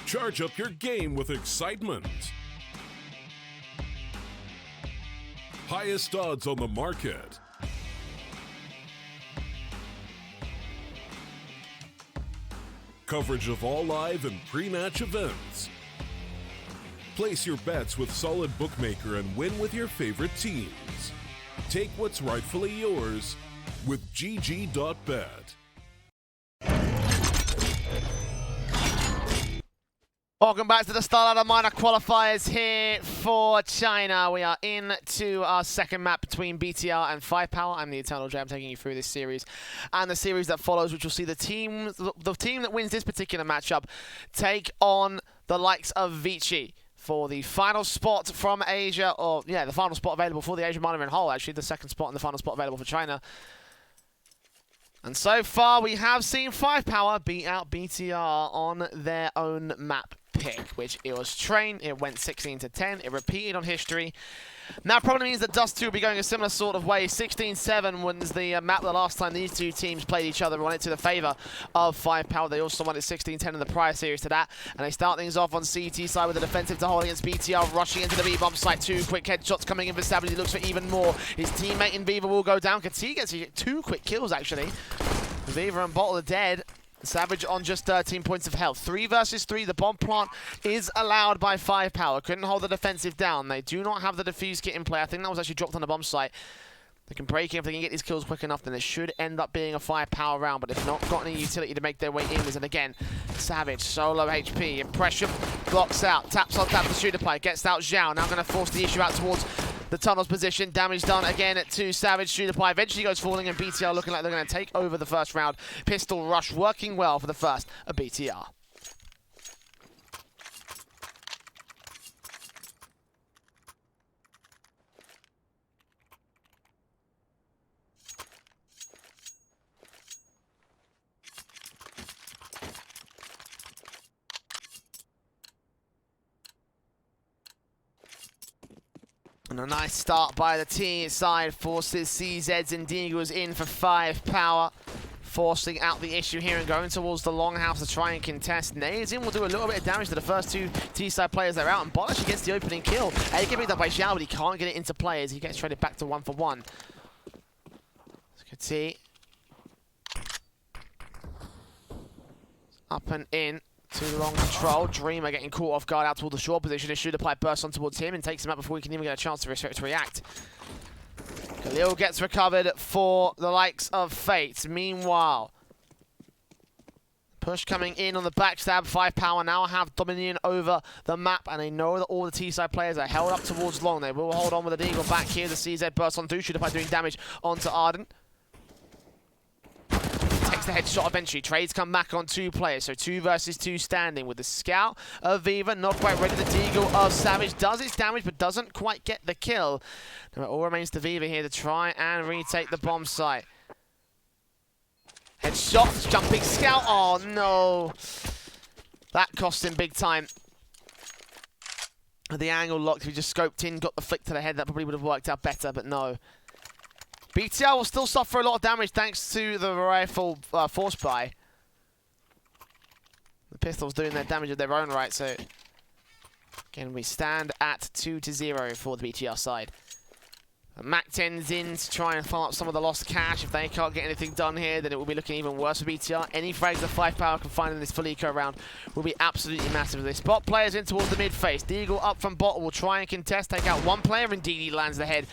Charge up your game with excitement. Highest odds on the market. Coverage of all live and pre-match events. Place your bets with Solid Bookmaker and win with your favorite teams. Take what's rightfully yours with GG.bet. Welcome back to the StarLadder minor qualifiers here for China. We are into our second map between BTR and 5Power. I'm the Eternal J. I'm taking you through this series and the series that follows, which will see the team that wins this particular matchup take on the likes of Vici for the final spot from Asia, or yeah, the final spot available for the Asian minor in whole, actually, the second spot and the final spot available for China. And so far, we have seen 5Power beat out BTR on their own map pick, which it was trained. It went 16-10. It repeated on history. Now, probably means that Dust 2 will be going a similar sort of way. 16-7 was the map the last time these two teams played each other, won it to the favor of 5Power. They also won it 16-10 in the prior series to that. And they start things off on CT side with a defensive to hold against BTR, rushing into the B-bomb site. Two quick headshots coming in for Savage. He looks for even more. His teammate in Viva will go down. Kati gets two quick kills, actually. Viva and Bottle are dead. Savage on just 13 points of health. 3 versus 3. The bomb plant is allowed by 5Power. Couldn't hold the defensive down. They do not have the defuse kit in play. I think that was actually dropped on the bomb site. They can break in if they can get these kills quick enough, then it should end up being a 5Power round. But if not got any utility to make their way inwards, and again, Savage, solo HP, impression, blocks out, taps on tap the shooter play, gets out Zhao. Now going to force the issue out towards the tunnel's position. Damage done again to Savage. Shooter pie eventually goes falling, and BTR looking like they're going to take over the first round. Pistol rush working well for the first of BTR. And a nice start by the T side forces CZs and Deagles in for 5Power, forcing out the issue here and going towards the longhouse to try and contest. Nades in will do a little bit of damage to the first two T-side players that are out, and Bolish gets the opening kill. AK picked up by Xiao, but he can't get it into play as he gets traded back to 1-for-1. T up and in. Too long control. Dreamer getting caught off guard out toward the short position. His shooter pipe bursts on towards him and takes him out before he can even get a chance to react. Khalil gets recovered for the likes of Fate. Meanwhile, push coming in on the backstab. 5Power now have dominion over the map, and they know that all the T-side players are held up towards long. They will hold on with the Deagle back here. The CZ bursts on through. Shooter pipe doing damage onto Arden. The headshot eventually. Trades come back on 2 players, so 2 versus 2 standing with the Scout of Viva not quite ready. The Deagle of Savage does its damage but doesn't quite get the kill. Now it all remains to Viva here to try and retake the bomb site. Headshot, jumping Scout. Oh no, that cost him big time. The angle locked. If he just scoped in, got the flick to the head, that probably would have worked out better, but no. BTR will still suffer a lot of damage thanks to the rifle force buy. The pistols doing their damage of their own right, so again we stand at 2-0 for the BTR side. Mac 10's in to try and follow up some of the lost cash. If they can't get anything done here, then it will be looking even worse for BTR. Any frags that 5Power can find in this full eco round will be absolutely massive. They spot players in towards the mid face. Deagle up from bottom will try and contest, take out one player. Indeed, he lands the head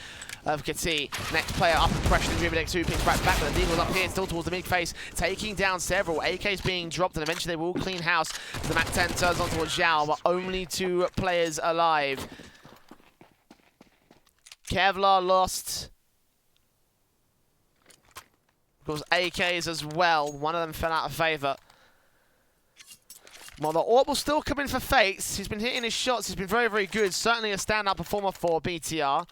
of Kati. Next player up and pressure and River Deck 2 picks right back, but the Deagle's up here still towards the mid face, taking down several. AK's being dropped, and eventually they will clean house. The Mac 10 turns on towards Zhao, but only 2 players alive. Kevlar lost. Of course, AKs as well. One of them fell out of favour. Well, the AWP will still come in for Fates. He's been hitting his shots. He's been very, very good. Certainly a standout performer for BTR.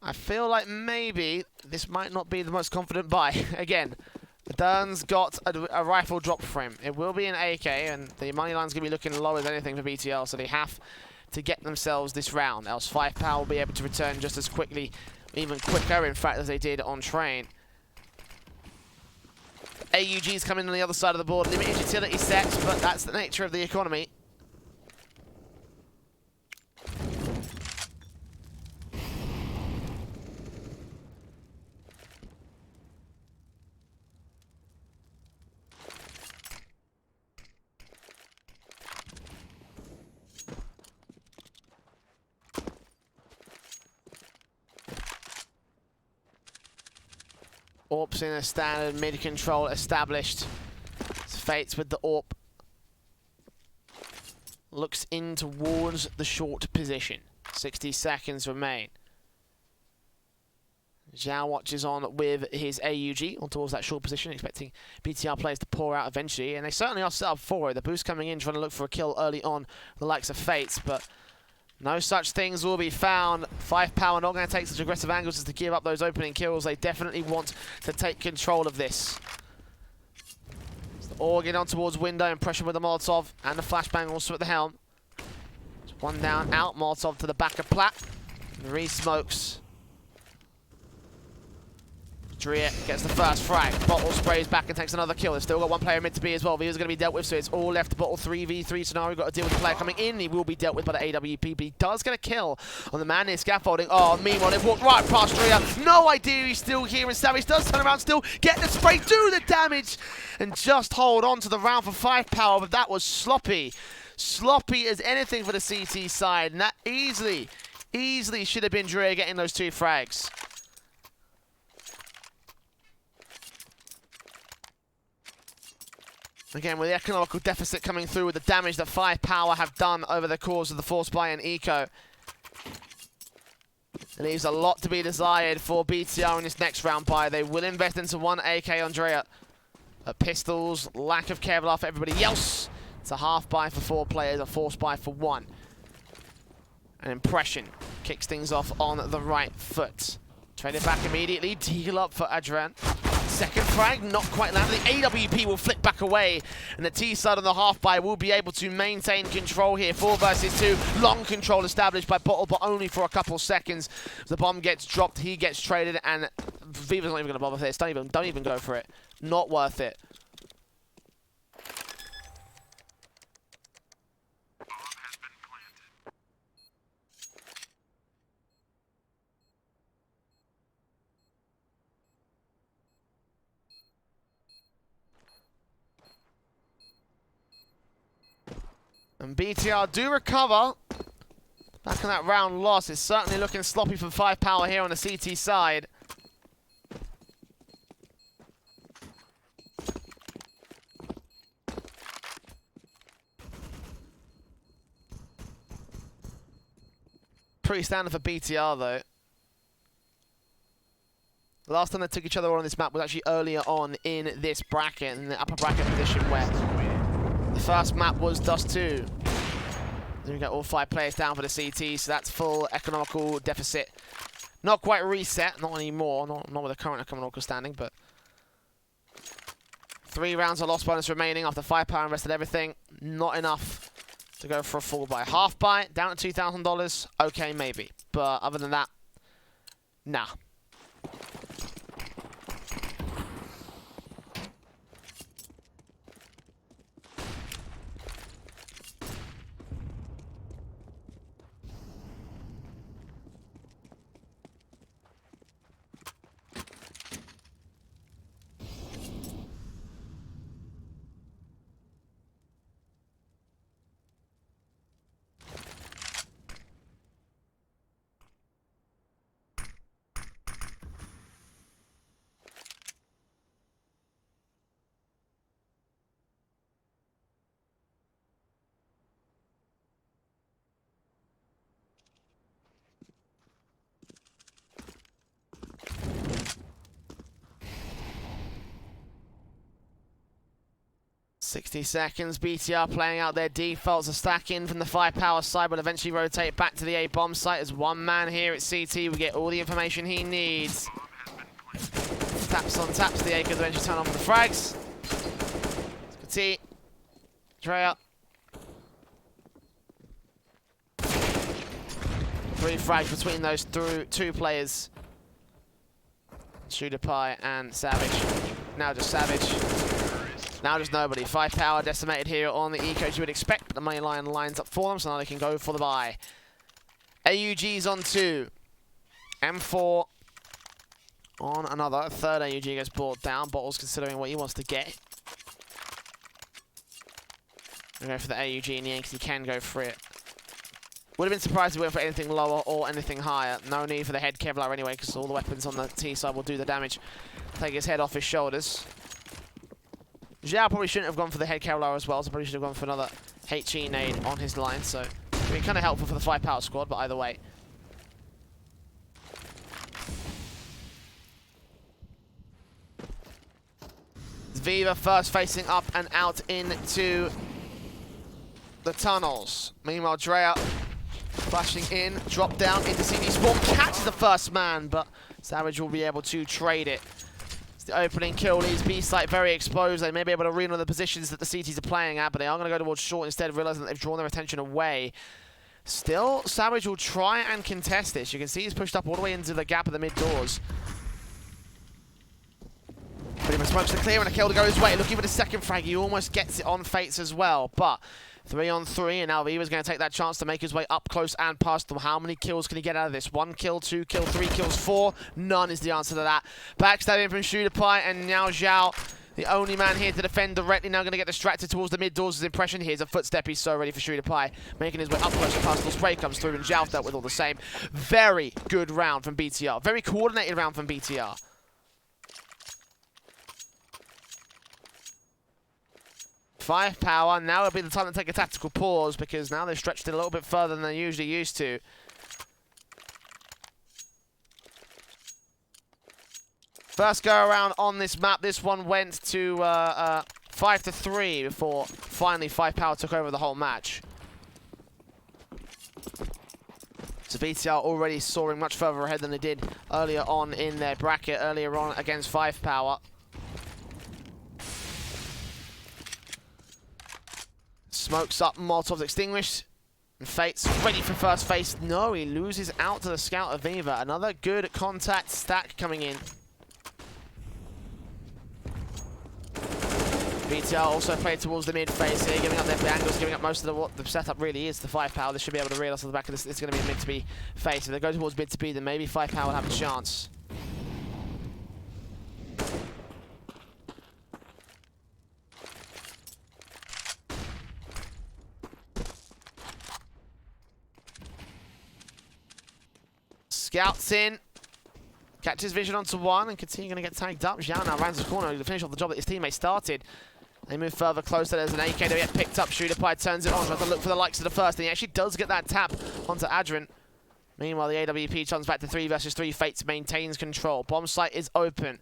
I feel like maybe this might not be the most confident buy. Again, Dern's got a rifle drop for him. It will be an AK, and the money line's going to be looking low as anything for BTR, so they have to get themselves this round, else 5Power will be able to return just as quickly, even quicker, in fact, as they did on train. AUGs coming on the other side of the board. Limited utility sets, but that's the nature of the economy. AWP's in a standard mid-control established. It's Fates with the AWP. Looks in towards the short position. 60 seconds remain. Zhao watches on with his AUG on towards that short position, expecting BTR players to pour out eventually, and they certainly are set up for it. The boost coming in, trying to look for a kill early on, the likes of Fates, but no such things will be found. 5Power not going to take such aggressive angles as to give up those opening kills. They definitely want to take control of this. All get on towards window and pressure with the Molotov and the flashbang also at the helm. Just one down, out, Molotov to the back of Plat. Re-smokes. Drea gets the first frag. Bottle sprays back and takes another kill. They've still got one player mid to be as well. Viva's going to be dealt with, so it's all left to Bottle 3v3 scenario. Got to deal with the player coming in. He will be dealt with by the AWP, but he does get a kill on the man near scaffolding. Oh, meanwhile, they've walked right past Drea. No idea he's still here, and Savage does turn around, still get the spray, do the damage, and just hold on to the round for 5Power, but that was sloppy. Sloppy as anything for the CT side, and that easily should have been Drea getting those 2 frags. Again, with the economical deficit coming through with the damage that 5Power have done over the course of the Force Buy and Eco. It leaves a lot to be desired for BTR in this next round buy. They will invest into 1 AK on Drea. Pistols, lack of Kevlar for everybody else. It's a half buy for 4 players, a Force Buy for 1. An Impression kicks things off on the right foot. Trade it back immediately, deal up for Adrian. Second frag, not quite landed. The AWP will flick back away, and the T side on the half buy will be able to maintain control here. 4 versus 2, long control established by Bottle, but only for a couple seconds. The bomb gets dropped, he gets traded, and Viva's not even going to bother this. Don't even go for it. Not worth it. And BTR do recover. Back on that round loss, it's certainly looking sloppy for 5Power here on the CT side. Pretty standard for BTR though. The last time they took each other on this map was actually earlier on in this bracket, in the upper bracket position where the first map was Dust 2. Then we got all 5 players down for the CT, so that's full economical deficit. Not quite reset, not anymore, not with the current economical standing, but 3 rounds of loss bonus remaining after 5Power invested everything. Not enough to go for a full buy. Half buy, down at $2,000, okay maybe. But other than that, nah. $60 seconds, BTR playing out their defaults, a stack in from the 5Power side, but eventually rotate back to the A bomb site as one man here at CT will get all the information he needs. Taps on taps, the A could eventually turn on for the frags. T, Drea. 3 frags between those 2 players. Shooter Pie and Savage. Now just Savage. Now just nobody. 5Power decimated here on the eco as you would expect, but the money line lines up for them, so now they can go for the buy. AUG's on 2. M4 on another. Third AUG gets brought down. Bottle's considering what he wants to get. Go for the AUG in the end because he can go for it. Would have been surprised if he went for anything lower or anything higher. No need for the head Kevlar anyway because all the weapons on the T side will do the damage. Take his head off his shoulders. Zhao probably shouldn't have gone for the head Kevlar as well, so probably should have gone for another HE nade on his line. So, I mean, kind of helpful for the 5Power squad, but either way. Viva first facing up and out into the tunnels. Meanwhile, Drea flashing in, drop down into CD Spawn, catches the first man, but Savage will be able to trade it. It's the opening kill leaves B site very exposed. They may be able to read on the positions that the CTs are playing at, but they are going to go towards short instead, realizing that they've drawn their attention away. Still, Savage will try and contest this. You can see he's pushed up all the way into the gap of the mid doors. Pretty much smokes the clear and a kill to go his way. Looking for the second frag, he almost gets it on Fates as well, but 3 on 3, and now Viva's going to take that chance to make his way up close and past them. How many kills can he get out of this? 1 kill, 2 kill, 3 kills, 4? None is the answer to that. Backstabbing from ShooterPie, and now Zhao, the only man here to defend directly, now going to get distracted towards the mid doors. His impression here's a footstep. He's so ready for ShooterPie, making his way up close and past. The spray comes through, and Zhao dealt with all the same. Very good round from BTR. Very coordinated round from BTR. 5Power, now would be the time to take a tactical pause because now they've stretched it a little bit further than they usually used to. First go around on this map, this one went to 5-3 before finally 5Power took over the whole match. So BTR already soaring much further ahead than they did earlier on in their bracket, earlier on against 5Power. Smokes up, Molotov's extinguished. And Fate's ready for first face. No, he loses out to the scout of Viva. Another good contact stack coming in. BTR also played towards the mid face here, giving up their angles, giving up most of what the setup really is to 5Power. They should be able to realize on the back of this it's going to be a mid to be face. If they go towards mid to be, then maybe 5Power will have a chance. Scouts in, catches vision onto one, and continue going to get tagged up. Zhao now rounds the corner to finish off the job that his teammate started. They move further closer. There's an AK to get picked up. ShooterPie turns it on, tries to look for the likes of the first, and he actually does get that tap onto Adrian. Meanwhile, the AWP turns back to 3 versus 3. Fates maintains control. Bomb site is open.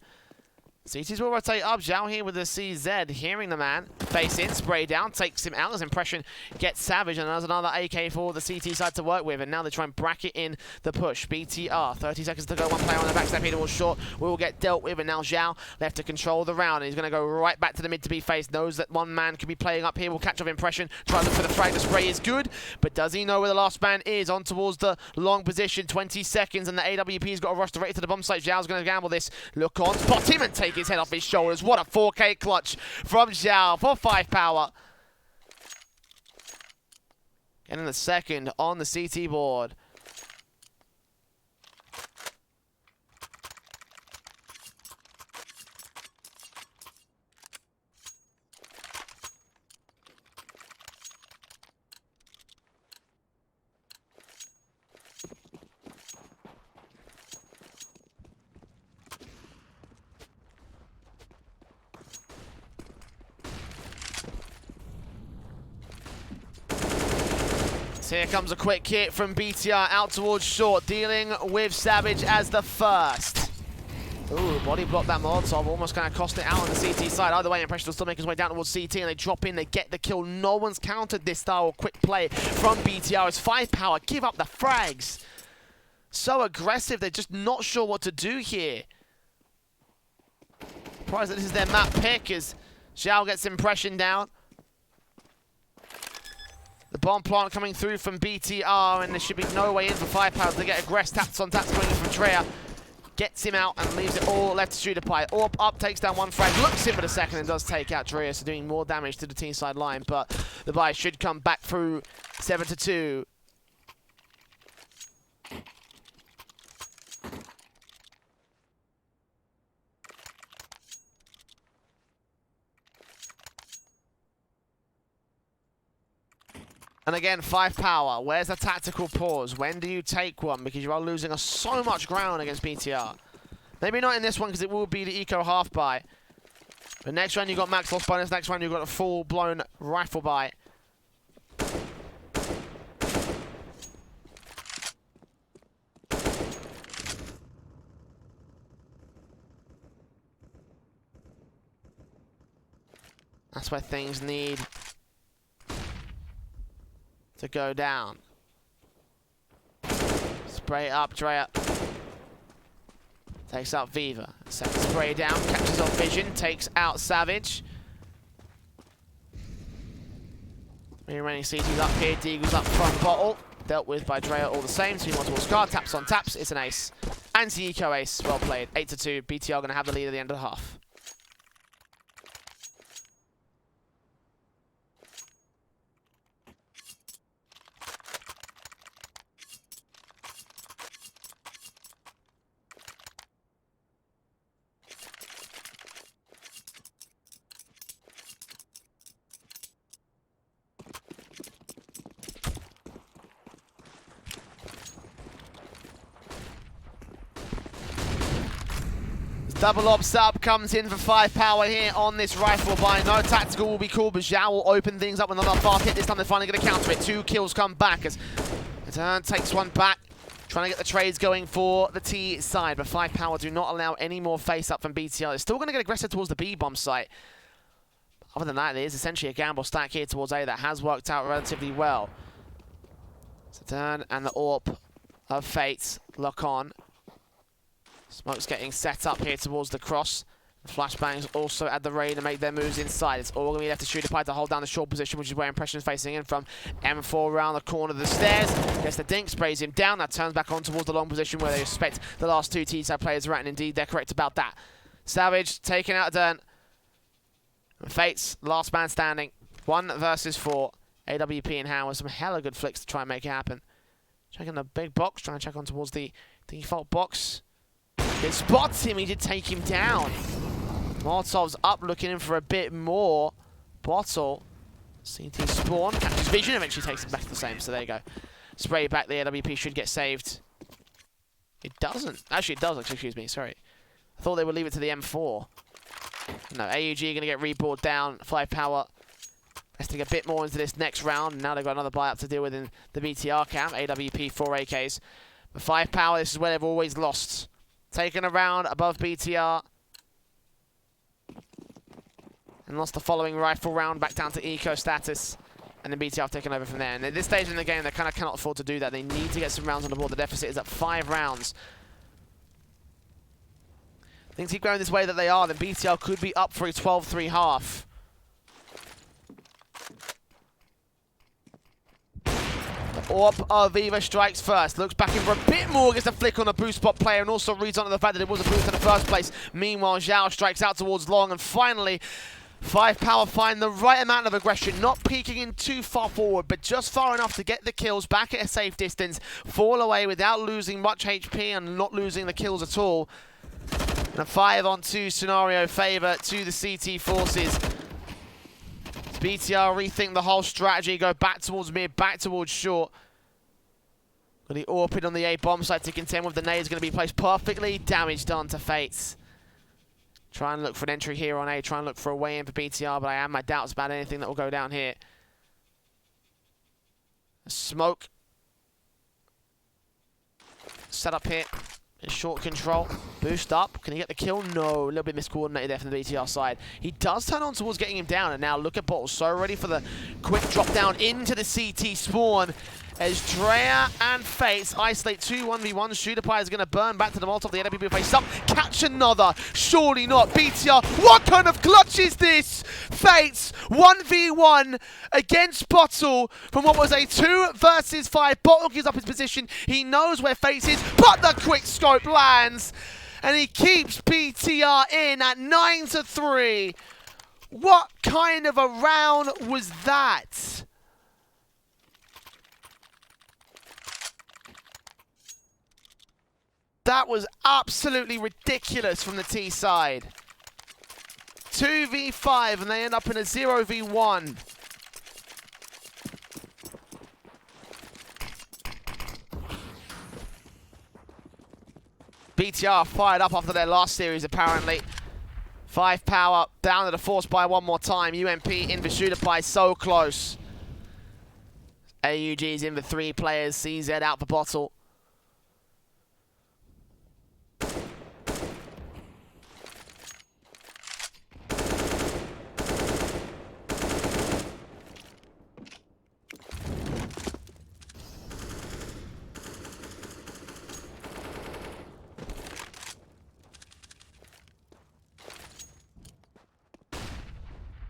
CTs will rotate up. Zhao here with the CZ, hearing the man. Face in, spray down, takes him out. His impression gets Savage, and there's another AK for the CT side to work with. And now they try and bracket in the push. BTR, 30 seconds to go. One player on the backstep here towards short. Will get dealt with, and now Zhao left to control the round. And he's going to go right back to the mid to be faced. Knows that one man could be playing up here. Will catch off impression. Try to look for the frag. The spray is good, but does he know where the last man is? On towards the long position. 20 seconds, and the AWP's got a rush directly to the bomb site. Zhao's going to gamble this. Look on, spot him, and take his head off his shoulders. What a 4K clutch from Zhao for 5Power. Getting the second on the CT board. Here comes a quick hit from BTR out towards short, dealing with Savage as the first. Ooh, body blocked that Molotov, almost going to cost it out on the CT side. Either way, Impression will still make his way down towards CT, and they drop in, they get the kill. No one's countered this style of quick play from BTR as 5Power give up the frags. So aggressive, they're just not sure what to do here. Surprised that this is their map pick as Zhao gets impression down. The bomb plant coming through from BTR, and there should be no way in for 5Power to get aggressed. Taps on taps coming in from Drea. gets him out and leaves it all left to StarLadder. Orp up, takes down one frag, looks in for the second and does take out Drea, so doing more damage to the team side line, but the buy should come back through 7-2. And again, 5Power. Where's the tactical pause? When do you take one? Because you are losing so much ground against BTR. Maybe not in this one because it will be the eco half buy. But next round you got max loss bonus. Next round you got a full-blown rifle buy. That's where things need to go down. Spray up, Drea. Takes out Viva. Second spray down, catches on Vision, takes out Savage. Remaining CT's up here, Deagle's up front, Bottle. Dealt with by Drea all the same. 2 more towards Scar, taps on taps, it's an ace. Anti-eco ace, well played. 8-2, BTR gonna have the lead at the end of the half. Double op sub comes in for 5Power here on this rifle buy. No tactical will be cool, but Zhao will open things up with another fast hit. This time they're finally going to counter it. 2 kills come back as Turn takes one back. Trying to get the trades going for the T side, but 5Power do not allow any more face-up from BTR. They're still going to get aggressive towards the B-bomb site. Other than that, it is essentially a gamble stack here towards A that has worked out relatively well. So Turn and the AWP of Fates lock on. Smoke's getting set up here towards the cross. Flashbangs also at the raid to make their moves inside. It's all going to be left to StarLadder to hold down the short position, which is where Impression's facing in from. M4 around the corner of the stairs. Gets the dink, sprays him down. That turns back on towards the long position where they expect the last 2 T-side players are at, and indeed they're correct about that. Savage taking out Dern. Fates, last man standing. 1 versus 4. AWP in hand with some hella good flicks to try and make it happen. Checking the big box, trying to check on towards the default box. It spots him, he did take him down. Molotov's up, looking in for a bit more. Bottle. CT spawn, catches Vision, eventually takes him back to the same, so there you go. Spray back, the AWP should get saved. It doesn't. Actually, it does, excuse me, sorry. I thought they would leave it to the M4. No, AUG are going to get reboard down. 5Power resting a bit more into this next round. And now they've got another buy-up to deal with in the BTR camp. AWP, 4 AKs. But 5Power, this is where they've always lost. Taken a round above BTR. And lost the following rifle round back down to eco status. And then BTR have taken over from there. And at this stage in the game, they kind of cannot afford to do that. They need to get some rounds on the board. The deficit is at 5 rounds. Things keep going this way that they are, then BTR could be up for a 12-3 half. AWP Viva strikes first, looks back in for a bit more, gets a flick on a boost spot player, and also reads onto the fact that it was a boost in the first place. Meanwhile, Zhao strikes out towards long, and finally, 5Power find the right amount of aggression, not peeking in too far forward, but just far enough to get the kills back at a safe distance, fall away without losing much HP and not losing the kills at all. And a 5-on-2 scenario favour to the CT forces. BTR rethink the whole strategy, go back towards mid, back towards short. Got the AWP on the A bomb site to contend with. The nade is going to be placed perfectly. Damage done to Fates. Try and look for an entry here on A, try and look for a way in for BTR, but I have my doubts about anything that will go down here. A smoke. Set up here. Short control, boost up, can he get the kill? No, a little bit miscoordinated there from the BTR side. He does turn on towards getting him down, and now look at Bottle, so ready for the quick drop down into the CT spawn. As Drea and Fates isolate 2 1v1, StarLadder is going to burn back to the Molotov, the AWP face up, catch another, surely not. BTR, what kind of clutch is this? Fates, 1v1 against Bottle from what was a 2 versus 5. Bottle gives up his position, he knows where Fates is, but the quick scope lands. and he keeps BTR in at 9-3. What kind of a round was that? That was absolutely ridiculous from the T side. 2v5 and they end up in a 0v1. BTR fired up after their last series, apparently. 5Power down to the force by one more time. UMP in for StarLadder, so close. AUG's in for 3 players. CZ out for bottle.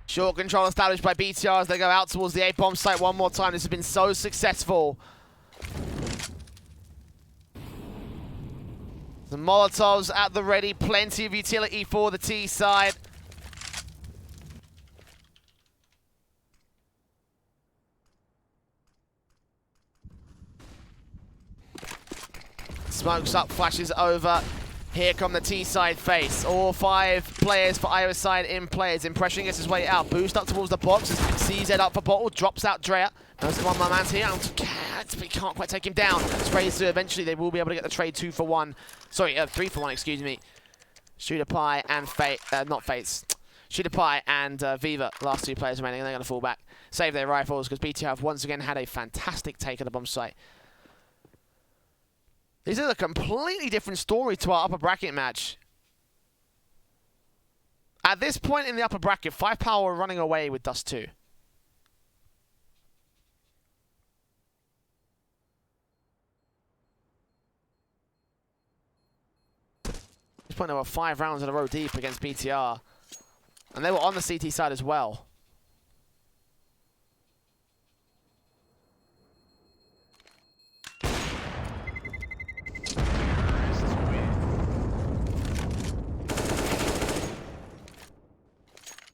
Short control established by BTR as they go out towards the A-bomb site one more time. This has been so successful. The Molotovs at the ready. Plenty of utility for the T side. Smokes up, flashes over. Here come the T side face. All 5 players for either side in plays. Impression gets his way out. Boost up towards the box. CZ up for bottle. Drops out Drea. Knows the one man's here. But he can't quite take him down. Sprays through. Eventually they will be able to get the trade 2 for 1. Sorry, 3 for 1, excuse me. StarLadder and Fate. Not Fates. StarLadder and Viva. Last 2 players remaining. And they're going to fall back. Save their rifles because BTR have once again had a fantastic take at the bomb site. This is a completely different story to our upper bracket match. At this point in the upper bracket, 5Power are running away with Dust 2. At this point, they were 5 rounds in a row deep against BTR. And they were on the CT side as well.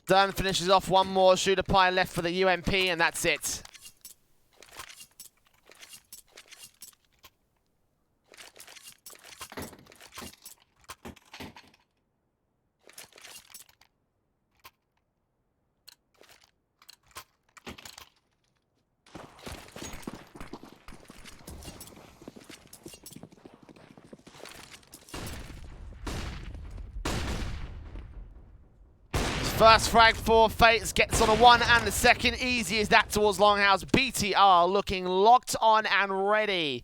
Dunn finishes off one more. StarLadder left for the UMP, and that's it. First frag for Fates, gets on a 1 and the second. Easy as that towards Longhouse. BTR looking locked on and ready.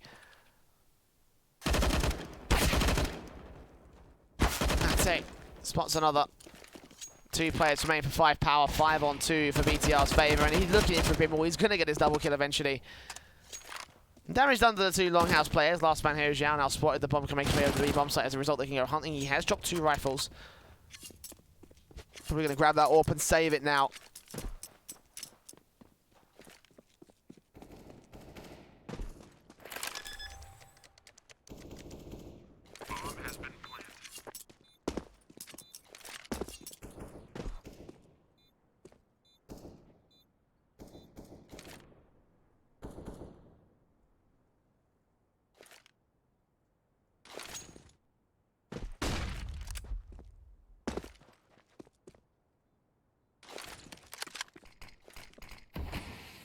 That's it. Spots another. 2 players remain for 5Power. 5 on 2 for BTR's favour. And he's looking in for a bit more. He's going to get his double kill eventually. Damage done to the 2 Longhouse players. Last man here is Zhao. Now spotted the bomb can make his way over to the B bomb site. As a result, they can go hunting. He has dropped 2 rifles. We're going to grab that AWP and save it now. Bomb has been planted.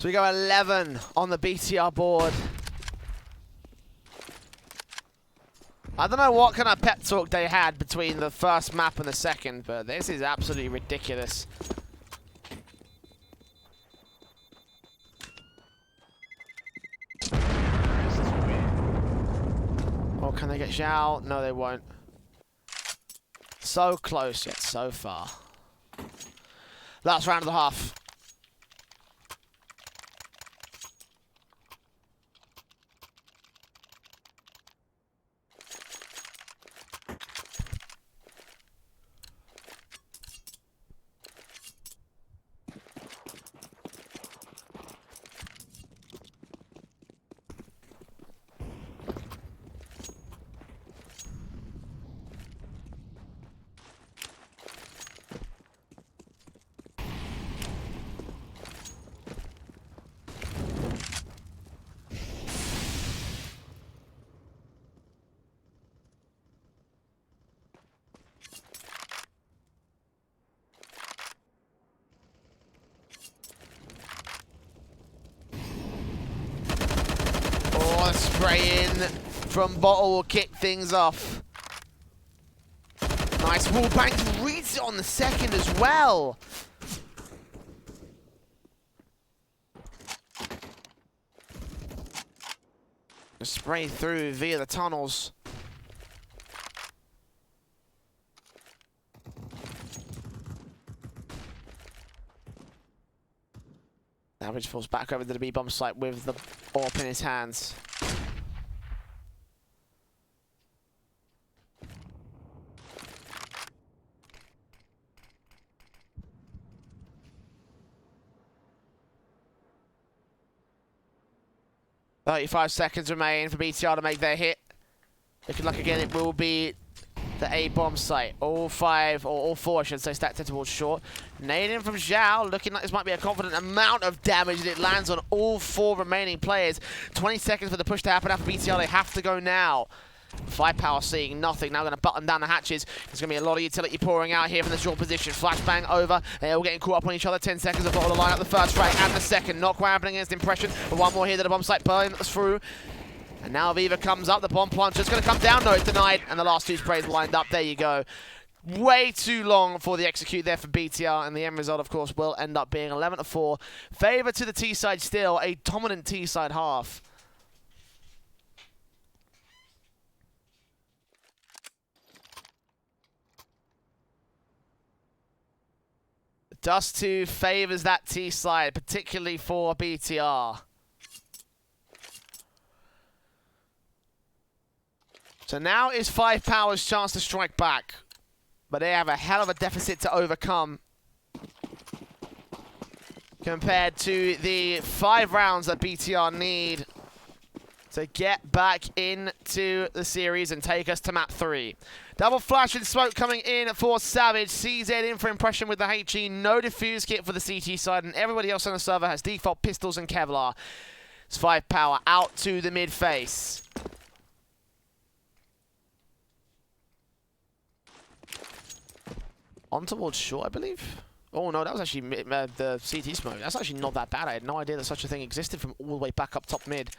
So we go 11 on the BTR board. I don't know what kind of pep talk they had between the first map and the second, but this is absolutely ridiculous. Oh, can they get Zhao? No, they won't. So close, yet so far. Last round of the half. spray in from Bottle will kick things off. Nice wall bang, reads it on the second as well. Spray through via the tunnels. Savage falls back over to the B-bomb site with the AWP in his hands. "35 seconds remain for BTR to make their hit. Looking like again it will be the A-bomb site. All five, or all four I should say, stacked towards short. Nade in from Zhao, looking like this might be a confident amount of damage, and it lands on all four remaining players. 20 seconds for the push to happen after BTR, they have to go now. 5Power seeing nothing, now going to button down the hatches. There's going to be a lot of utility pouring out here from the short position. Flashbang over, they're all getting caught up on each other. 10 seconds of Bottle to line up the first frag and the second. Not quite happening against Impression, but one more here that the bomb site burns through. And now Viva comes up, the bomb plant just going to come down. No, it's denied, and the last two sprays lined up. There you go. Way too long for the execute there for BTR, and the end result, of course, will end up being 11-4. Favor to the T side still, a dominant T side half. Dust 2 favors that T side, particularly for BTR. So now is 5Power's chance to strike back, but they have a hell of a deficit to overcome compared to the 5 rounds that BTR need to get back into the series and take us to map 3. Double flash and smoke coming in for Savage. CZ in for Impression with the HE. No defuse kit for the CT side, and everybody else on the server has default pistols and Kevlar. It's 5Power out to the mid face. On towards short, I believe. Oh no, that was actually the CT smoke. That's actually not that bad. I had no idea that such a thing existed from all the way back up top mid.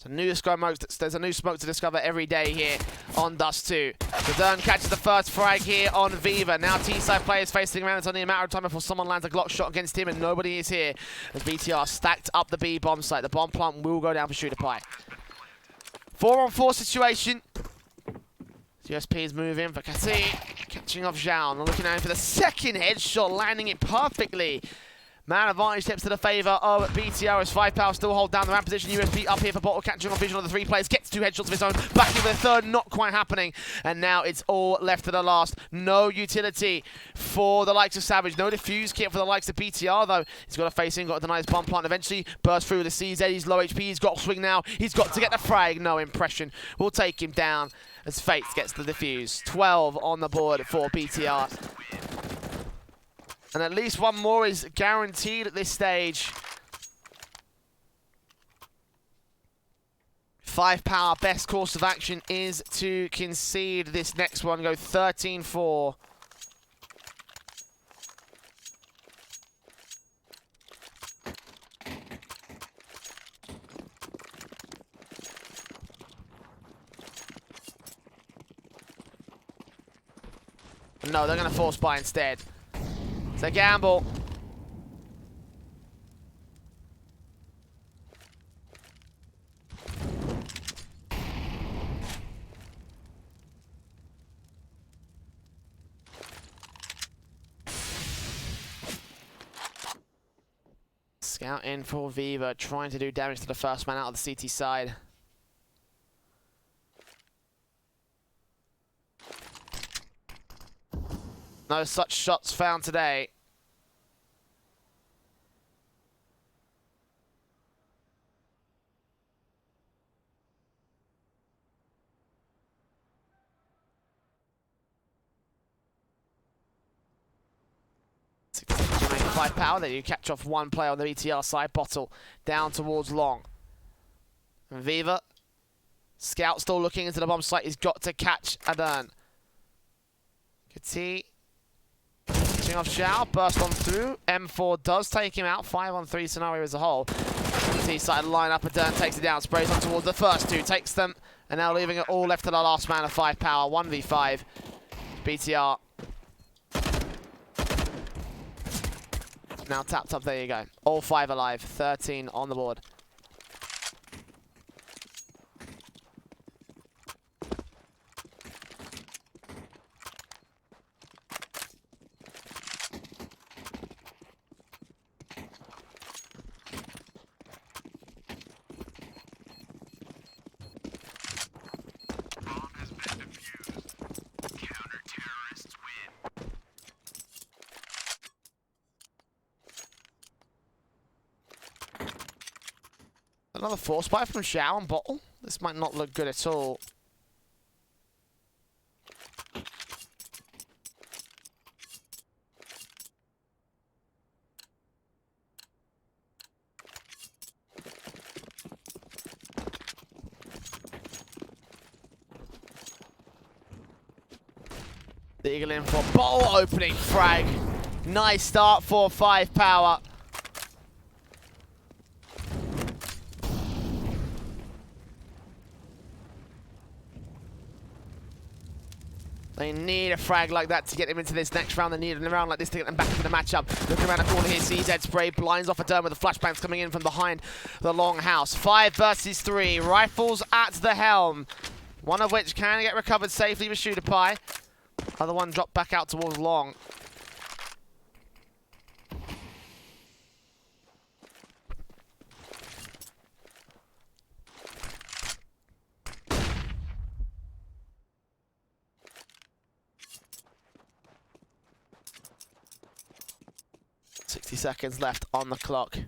There's a new smoke to discover every day here on Dust 2. Zadern catches the first frag here on Viva. Now T-side players facing around. It's only a matter of time before someone lands a Glock shot against him, and nobody is here as BTR stacked up the B bomb site. The bomb plant will go down for Shooter Pie. 4-on-4 situation. USP is moving for Kasi, catching off Zhao. Looking out for the second headshot, landing it perfectly. Man advantage steps to the favour of BTR as 5Power still hold down the ramp position. USP up here for Bottle, catching on vision of the 3 players. Gets 2 headshots of his own. Back in for the third, not quite happening. And now it's all left to the last. No utility for the likes of Savage. No defuse kit for the likes of BTR though. He's got a face in, got to deny his bomb plant. Eventually burst through the CZ. He's low HP. He's got to swing now. He's got to get the frag. No Impression. We'll take him down as Fates gets the defuse. 12 on the board for BTR. And at least one more is guaranteed at this stage. 5Power, best course of action is to concede this next one, go 13-4. No, they're going to force buy instead. It's a gamble. Scout in for Viva, trying to do damage to the first man out of the CT side. No such shots found today. Power there, you catch off one player on the BTR side. Bottle down towards long. And Viva, Scout still looking into the bomb site. He's got to catch Adern. Kati catching off Zhao, burst on through. M4 does take him out. 5-on-3 scenario as a whole. T side line up, Adern takes it down, sprays on towards the first two, takes them, and now leaving it all left to the last man of 5Power. 1v5. BTR. Now tapped up, there you go. All 5 alive, 13 on the board. Another force bite from Xiao and Bottle. This might not look good at all. The Eagle in for Bottle, opening frag. Nice start for 5Power. They need a frag like that to get them into this next round. They need a round like this to get them back into the matchup. Looking around the corner here, CZ spray blinds off Adern with the flashbangs coming in from behind the long house. 5 versus 3, rifles at the helm. One of which can get recovered safely with Shooter Pie. Other one dropped back out towards long. Seconds left on the clock.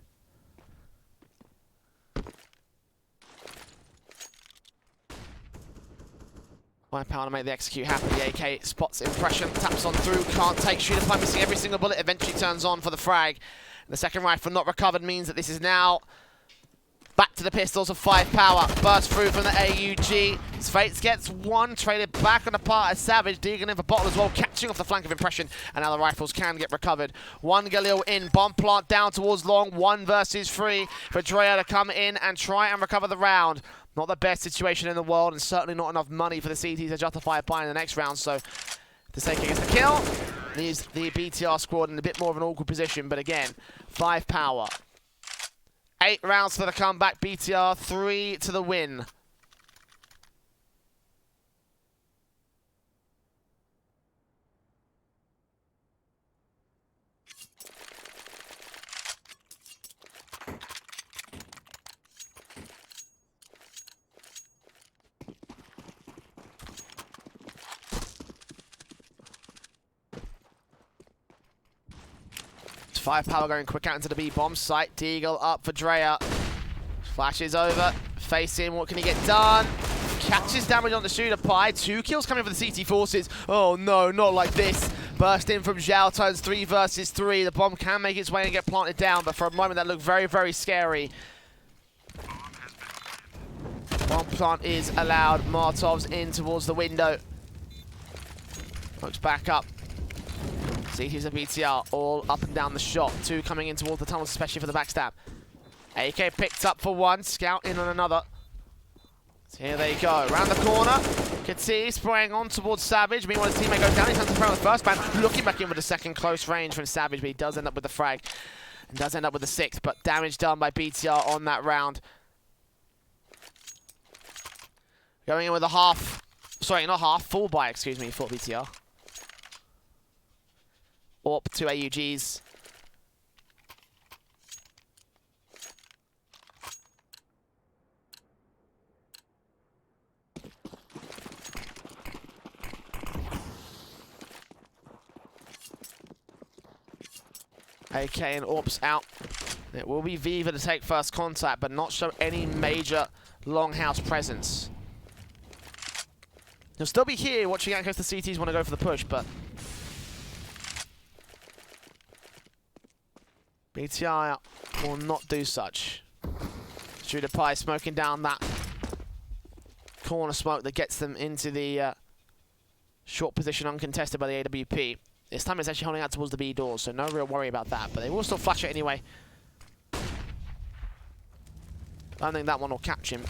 5Power to make the execute happen. The AK spots impression, taps on through, can't take. Shooter Pie missing every single bullet, eventually turns on for the frag. The second rifle not recovered means that this is now back to the pistols of 5Power. Burst through from the AUG. Fates gets one, traded back on the part of Savage. Deegan in for Bottle as well, catching off the flank of impression. And now the rifles can get recovered. One Galil in, bomb plant down towards long. 1 versus 3 for Drea to come in and try and recover the round. Not the best situation in the world, and certainly not enough money for the CT to justify Pie in the next round. So Taseki gets the kill. Leaves the BTR squad in a bit more of an awkward position. But again, 5Power. 8 rounds for the comeback. BTR 3 to the win. It's 5Power going quick out into the B-bomb site. Deagle up for Drea. Flashes over, facing, what can he get done? Catches damage on the Shooter Pie. 2 kills coming for the CT forces. Oh no, not like this. Burst in from Zhao, turns 3 versus 3. The bomb can make its way and get planted down, but for a moment that looked very, very scary. Bomb plant is allowed. Martov's in towards the window. Looks back up. CT's a BTR, all up and down the shot. 2 coming in towards the tunnels, especially for the backstab. AK picked up for 1, Scout in on another. So here they go, around the corner. Kati spraying on towards Savage. Meanwhile, his teammate goes down. He turns around with the first man. Looking back in with the second close range from Savage, but he does end up with the frag. And does end up with the 6th, but damage done by BTR on that round. Going in with a half, sorry, not half, full buy, excuse me, for BTR. Orp, 2 AUGs. AK and Orps out. It will be Viva to take first contact, but not show any major longhouse presence. He'll still be here watching out in case the CTs want to go for the push, but BTR will not do such. Shooter Pie smoking down that corner smoke that gets them into the short position uncontested by the AWP. This time it's actually holding out towards the B doors, so no real worry about that, but they will still flash it anyway. I don't think that one will catch him.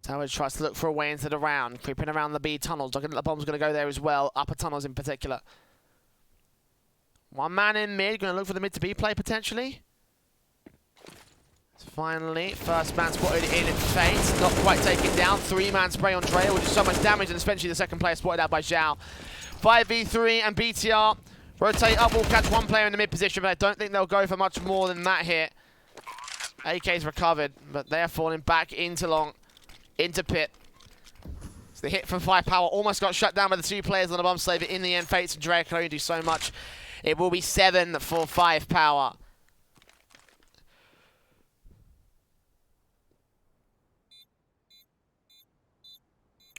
Savage tries to look for a way into the round, creeping around the B tunnels, looking at the bomb's going to go there as well, upper tunnels in particular. One man in mid, going to look for the mid to B play potentially. Finally, first man spotted in Fate, not quite taken down. Three-man spray on Dre, which is so much damage, and especially the second player spotted out by Zhao. 5v3 and BTR rotate up, will catch one player in the mid position, but I don't think they'll go for much more than that here. AK's recovered, but they're falling back into long. Into pit. So the hit from 5Power almost got shut down by the two players on the bomb slave, but in the end, Fates and Dre can only do so much. It will be 7 for 5Power.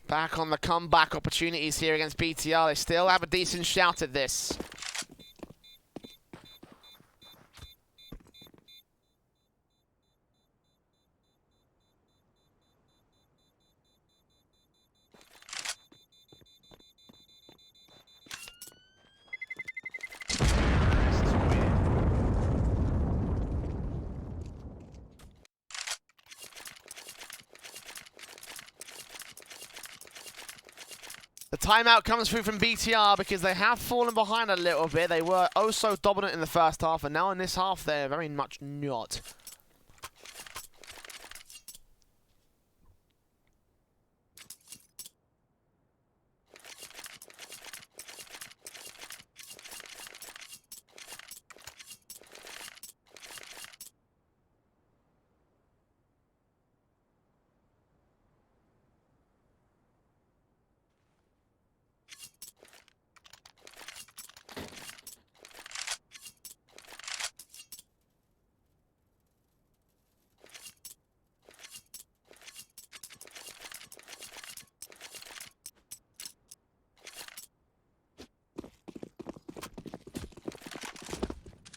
Back on the comeback opportunities here against BTR. They still have a decent shout at this. The timeout comes through from BTR because they have fallen behind a little bit. They were oh so dominant in the first half, and now in this half they're very much not.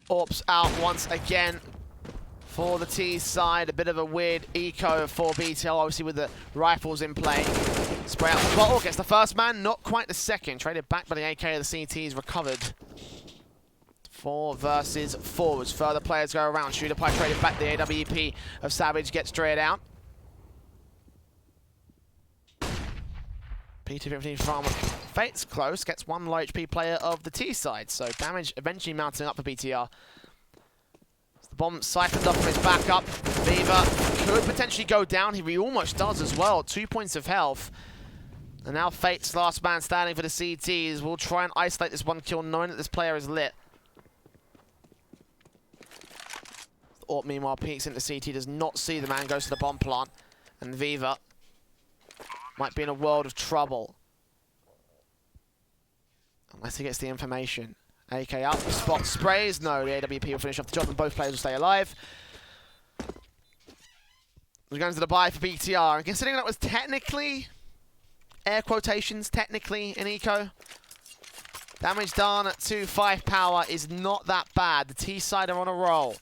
Orps out once again for the T side. A bit of a weird eco for BTL, obviously with the rifles in play. Spray out the bottle, gets the first man, not quite the second. Traded back by the AK of the CT is recovered. 4 versus 4 as further players go around. Shooter Pie traded back, the AWP of Savage gets straight out. P215 from Fate's close, gets one low HP player of the T side, so damage eventually mounting up for BTR. The bomb siphoned off from his backup. Viva could potentially go down. He almost does as well. 2 points of health. And now Fate's last man standing for the CTs will try and isolate this one kill, knowing that this player is lit. Orp meanwhile peeks into CT, does not see the man, goes to the bomb plant. And Viva might be in a world of trouble. Unless he gets the information. AK up, spot sprays. No, the AWP will finish off the job and both players will stay alive. We're going to the buy for BTR. And considering that was technically, air quotations, technically an eco. Damage done to 5Power is not that bad. The T side are on a roll.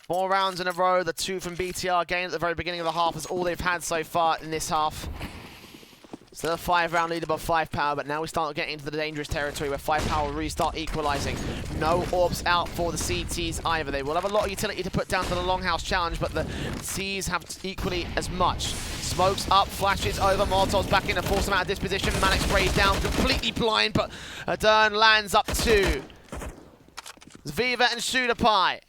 4 rounds in a row, the 2 from BTR gained at the very beginning of the half is all they've had so far in this half. Still a 5-round lead above 5Power, but now we start getting into the dangerous territory where 5Power will restart equalizing. No orbs out for the CTs either. They will have a lot of utility to put down to the Longhouse challenge, but the Cs have equally as much. Smokes up, flashes over, Molotov's back in to force them out of this position. Malik sprays down, completely blind, but Adern lands up 2. Viva and Shooter Pie.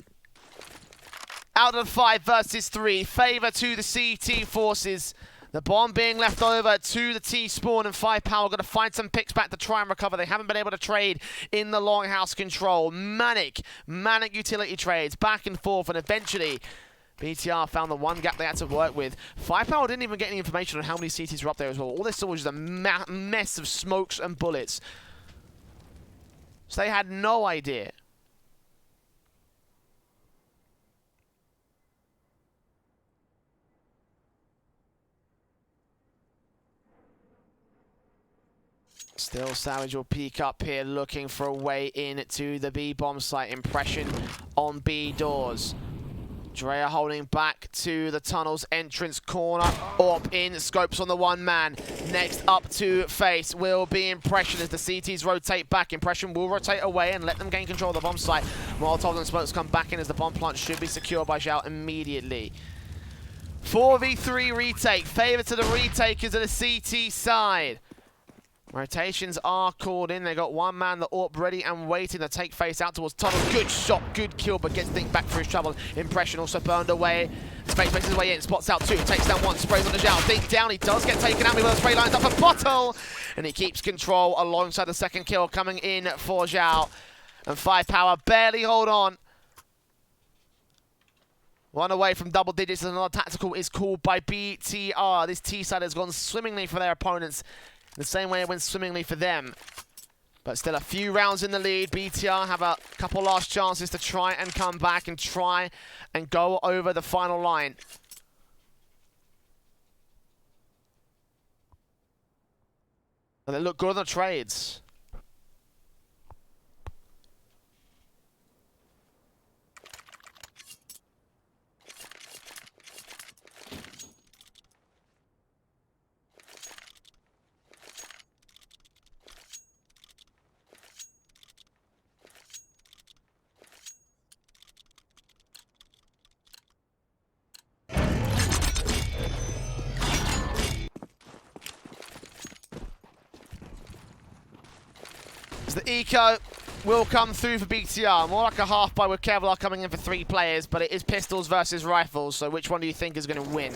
Out of 5 versus 3, favor to the CT forces. The bomb being left over to the T spawn, and 5Power going to find some picks back to try and recover. They haven't been able to trade in the Longhouse control. Manic utility trades back and forth, and eventually BTR found the one gap they had to work with. 5Power didn't even get any information on how many CTs were up there as well. All they saw was just a mess of smokes and bullets. So they had no idea. Still Savage will peek up here, looking for a way in to the B bomb site. Impression on B doors. Drea holding back to the tunnel's entrance corner. Orp in, scopes on the one man. Next up to face will be Impression as the CTs rotate back. Impression will rotate away and let them gain control of the bomb site. Molotov and smokes come back in as the bomb plant should be secured by Zhao immediately. 4v3 retake. Favor to the retakers of the CT side. Rotations are called in. They got one man, the AWP, ready and waiting to take face out towards tunnel. Good shot, good kill, but gets Dink back for his trouble. Impression also burned away. Space makes his way in, spots out two, takes down one, sprays on the Zhao. Dink down, he does get taken out. Meanwhile, the spray lines up for Bottle, and he keeps control alongside the second kill coming in for Zhao. And 5Power barely hold on. One away from double digits, and another tactical is called by BTR. This T-side has gone swimmingly for their opponents, the same way it went swimmingly for them. But still a few rounds in the lead. BTR have a couple last chances to try and come back and try and go over the final line. And they look good on the trades. The eco will come through for BTR. More like a half by with Kevlar coming in for 3 players, but it is pistols versus rifles, so which one do you think is going to win?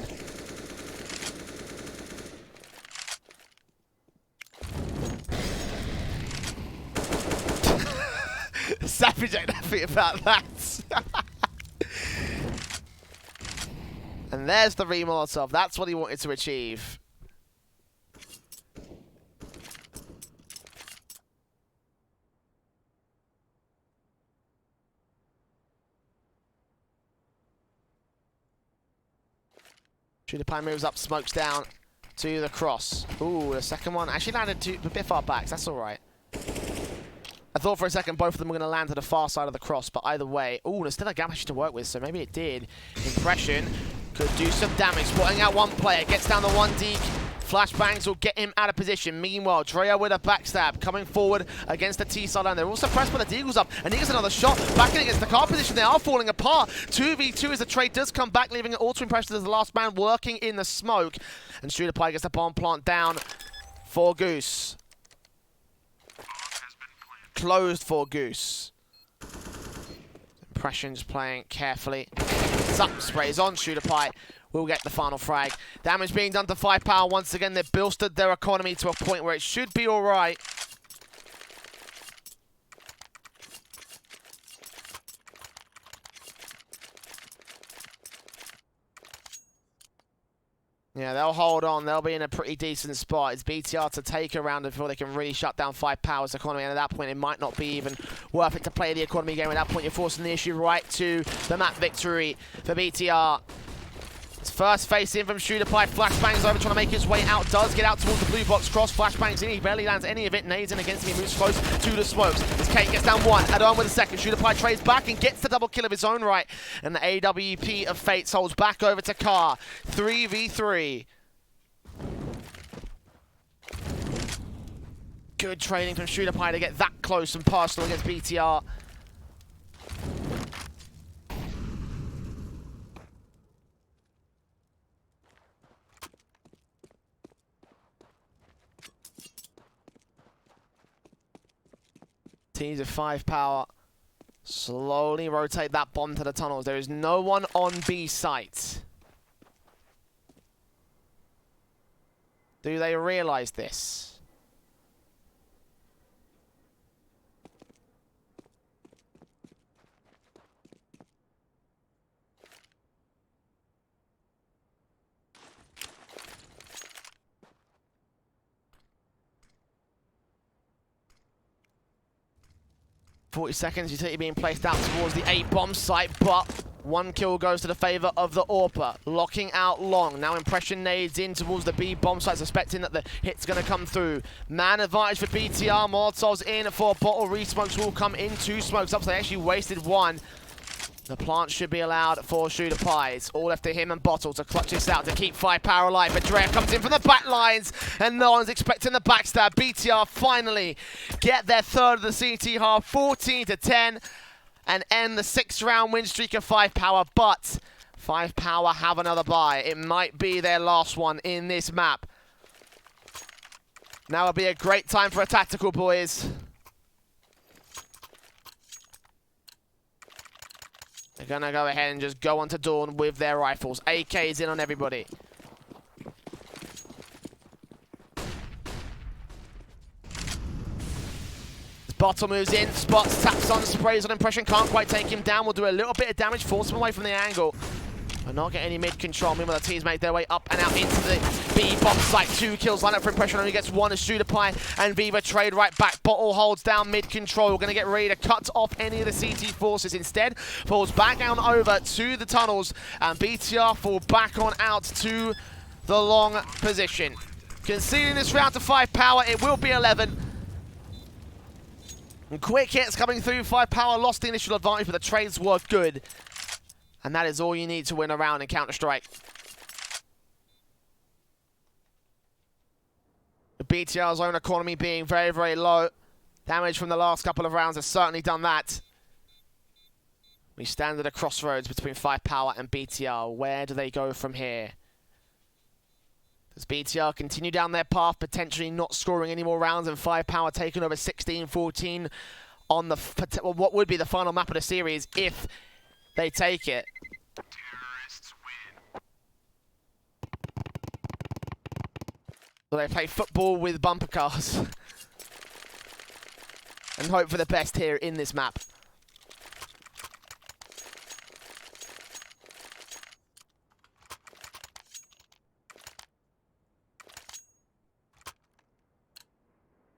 Savage ain't happy about that. And there's the re-Molotov. That's what he wanted to achieve. Shooter moves up, smokes down to the cross. Ooh, the second one actually landed a bit far back, so that's all right. I thought for a second both of them were going to land to the far side of the cross, but either way. Ooh, there's still a Gamash to work with, so maybe it did. Impression could do some damage. Spotting out one player, gets down the one deke. Flashbangs will get him out of position. Meanwhile, Drea with a backstab coming forward against the T-side line. They're also pressed by the Deagles up, and he gets another shot. Back in against the car position. They are falling apart. 2v2 as the trade does come back, leaving it all to Impression as the last man working in the smoke. And Shooter Pie gets the bomb plant down for Goose. Closed for Goose. Impression's playing carefully. Up, sprays on Shooter Pie. Will get the final frag. Damage being done to 5Power once again. They've bolstered their economy to a point where it should be all right. Yeah, they'll hold on. They'll be in a pretty decent spot. It's BTR to take a round before they can really shut down 5Power's economy. And at that point, it might not be even worth it to play the economy game. At that point, you're forcing the issue right to the map victory for BTR. First face in from Shooter Pie. Flashbangs over, trying to make his way out. Does get out towards the blue box. Cross, flashbangs in. He barely lands any of it. Nades in against him. He moves close to the smokes. As Kate gets down one. Add on with a second. Shooter Pie trades back and gets the double kill of his own right. And the AWP of Fates holds back over to Carr. 3v3. Good trading from Shooter Pie to get that close and personal against BTR. Teams of 5Power slowly rotate that bomb to the tunnels. There is no one on B site. Do they realize this? .40 seconds, utility being placed out towards the A bomb site, but One kill goes to the favor of the AWPer. Locking out long. Now impression nades in towards the B bomb site, suspecting that the hit's going to come through. Man advantage for BTR. Molotov's in for bottle. Resmokes will come in. 2 smokes up, so they actually wasted 1. The plant should be allowed for Shooter Pie. It's all left to him and Bottle to clutch this out to keep 5Power alive. But Drea comes in from the back lines, and no one's expecting the backstab. BTR finally get their third of the CT half, 14-10, and end the 6-round win streak of 5Power. But 5Power have another bye. It might be their last one in this map. Now would be a great time for a tactical, boys. They're going to go ahead and just go onto Dawn with their rifles. AKs in on everybody. Bottle moves in, spots, taps on, sprays on impression, can't quite take him down. Will do a little bit of damage, force him away from the angle. But not get any mid-control. Meanwhile, the teams make their way up and out into the B bomb site. 2 kills line up for impression, only gets 1 as Shooter Pie and Viva trade right back. Bottle holds down mid-control. We're going to get ready to cut off any of the CT forces. Instead, falls back down over to the tunnels, and BTR fall back on out to the long position. Conceding this round to 5Power, it will be 11. And quick hits coming through. 5Power lost the initial advantage, but the trades were good. And that is all you need to win a round in Counter-Strike. The BTR's own economy being very, very low. Damage from the last couple of rounds has certainly done that. We stand at a crossroads between 5Power and BTR. Where do they go from here? Does BTR continue down their path, potentially not scoring any more rounds, and 5Power taking over 16-14 on the what would be the final map of the series if they take it? So they play football with bumper cars and hope for the best here in this map.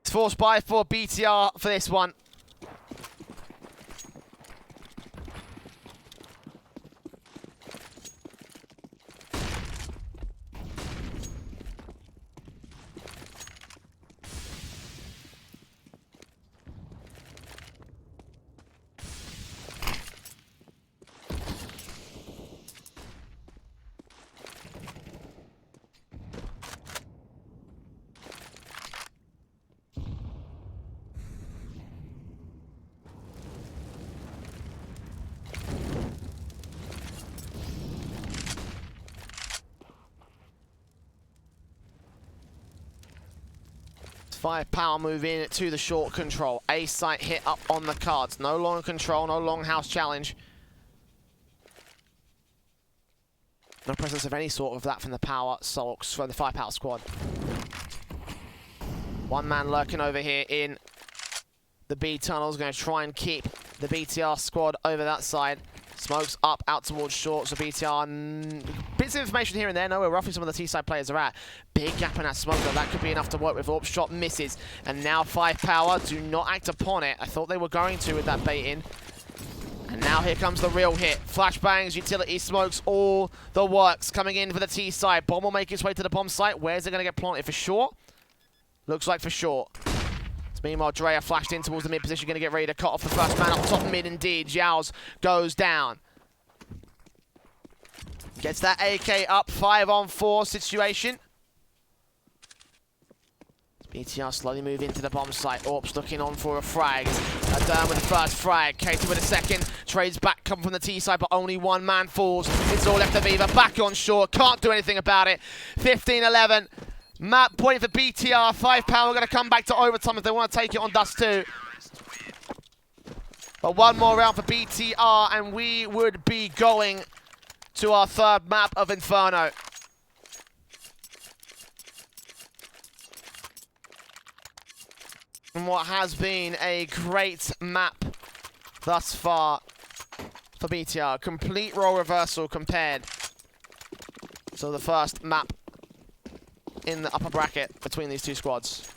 It's forced by for BTR for this one. It's 5Power move in to the short control. A site hit up on the cards. No long control, no long house challenge. No presence of any sort of that from the Power Sulks, from the 5Power squad. One man lurking over here in the B tunnels, going to try and keep the BTR squad over that side. Smokes up, out towards short, so BTR... Bits of information here and there, know where roughly some of the T-side players are at. Big gap in that smoke, though. That could be enough to work with. AWP shot misses. And now 5Power do not act upon it. I thought they were going to with that bait in. And now here comes the real hit. Flashbangs, utility smokes, all the works coming in for the T-side. Bomb will make its way to the bomb site. Where's it going to get planted? For short? Looks like for short. Meanwhile, Drea flashed in towards the mid position, going to get ready to cut off the first man up top mid indeed. Zhao's goes down. Gets that AK up, 5-on-4 situation. BTR slowly move into the bomb site. AWP's looking on for a frag. Down with the first frag. Katie with a second. Trades back, come from the T side, but only one man falls. It's all left to Viva. Back on shore. Can't do anything about it. 15-11. Map point for BTR. 5Power going to come back to overtime if they want to take it on Dust 2. But one more round for BTR and we would be going to our third map of Inferno. And what has been a great map thus far for BTR. Complete role reversal compared to the first map in the upper bracket between these two squads.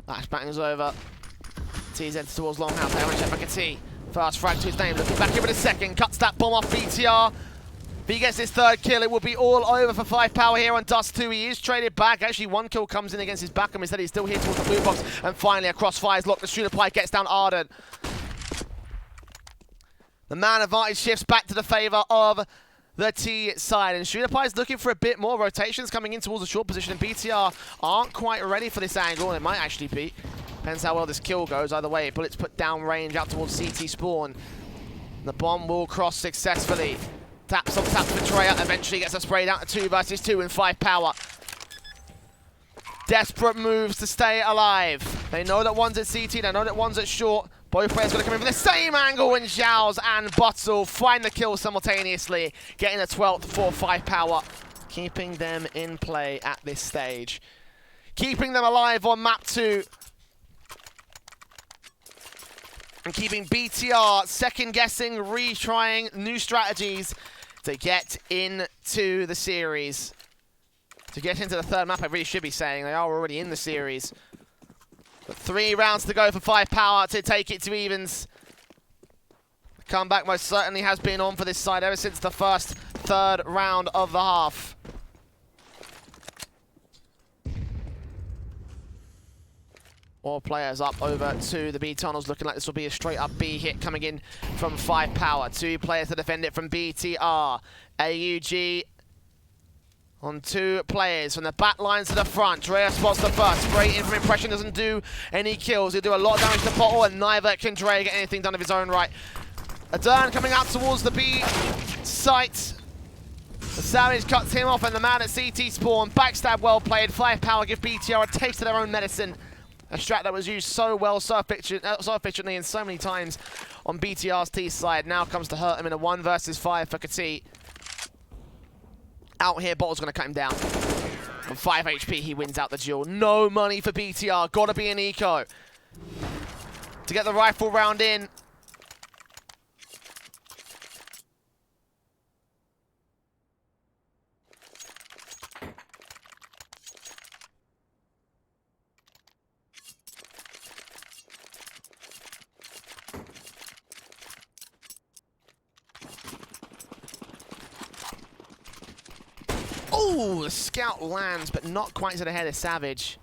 Flashbang is over. T's heads towards Longhouse. They only check back at T. First frag to his name. Looking back here in a second. Cuts that bomb off BTR. If he gets his third kill, it will be all over for 5Power here on Dust 2. He is traded back. Actually, one kill comes in against his Backham. Instead, he's still here towards the blue box. And finally, a crossfire is locked. The shooter pie gets down Arden. The man advantage shifts back to the favor of the T side. And shooter pie is looking for a bit more rotations coming in towards the short position. And BTR aren't quite ready for this angle. And it might actually be. Depends how well this kill goes. Either way, bullets put down range out towards CT spawn. The bomb will cross successfully. Taps on taps for Treya, eventually gets a spray down to 2 versus 2 in 5Power. Desperate moves to stay alive. They know that one's at CT, they know that one's at short. Both players going to come in from the same angle, and Zhao's and Butzel find the kill simultaneously, getting the 12th for 5Power, keeping them in play at this stage. Keeping them alive on map 2. And keeping BTR second-guessing, retrying new strategies to get into the series. To get into the third map, I really should be saying. They are already in the series. But 3 rounds to go for 5Power to take it to evens. The comeback most certainly has been on for this side ever since the first third round of the half. All players up over to the B tunnels, looking like this will be a straight up B hit coming in from 5Power. 2 players to defend it from BTR. AUG on 2 players from the back lines to the front. Drea spots the first. Spray in from Impression doesn't do any kills. He'll do a lot of damage to Bottle, and neither can Drea get anything done of his own right. Adern coming out towards the B site. The Savage cuts him off, and the man at CT spawn. Backstab well played. 5Power give BTR a taste of their own medicine. A strat that was used so well, so efficiently, and so many times on BTR's T side. Now comes to hurt him in a 1 versus 5 for Kati. Out here, Bottle's going to cut him down. On 5 HP, he wins out the duel. No money for BTR. Got to be an eco to get the rifle round in. Ooh, the scout lands, but not quite to the head of Savage.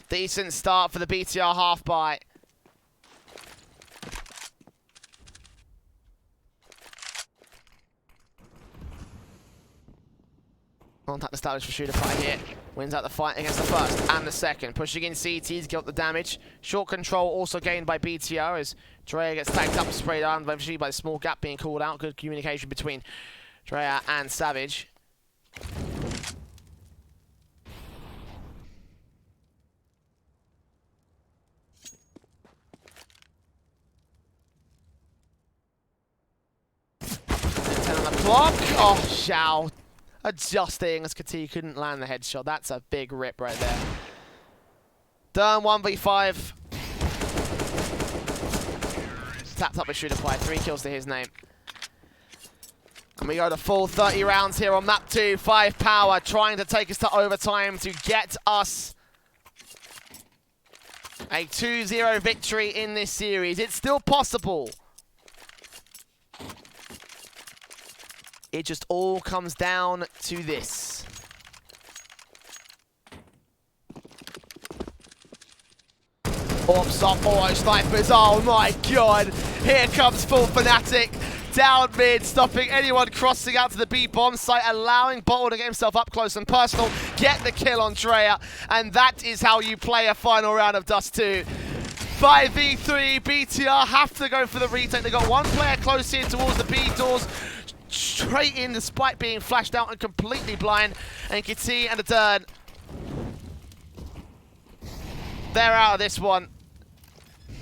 Decent start for the BTR half-buy. Contact established for shooter fight here. Wins out the fight against the first and the second. Pushing in CT's got the damage. Short control also gained by BTR as Drea gets tagged up and sprayed on, eventually by the small gap being called out. Good communication between Drea and Savage. And 10 on the clock. Oh, Zhao adjusting as Kati couldn't land the headshot. That's a big rip right there. Dern 1v5. Tapped up with shooter fire. 3 kills to his name. And we go to full 30 rounds here on map 2. 5Power trying to take us to overtime to get us a 2-0 victory in this series. It's still possible. It just all comes down to this. Orbs up, auto snipers. Oh my god. Here comes full Fnatic. Down mid, stopping anyone crossing out to the B bomb site, allowing Bottle to get himself up close and personal, get the kill on Drea, and that is how you play a final round of Dust 2. 5v3, BTR have to go for the retake. They got one player close here towards the B doors, straight in despite being flashed out and completely blind, and Kati and Adern, they're out of this one.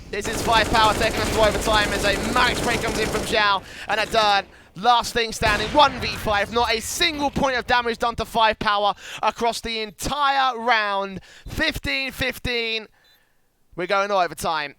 This is 5Power taking us to overtime as a max break comes in from Zhao and Adern. Last thing standing, 1v5. Not a single point of damage done to 5Power across the entire round. 15-15. We're going to overtime.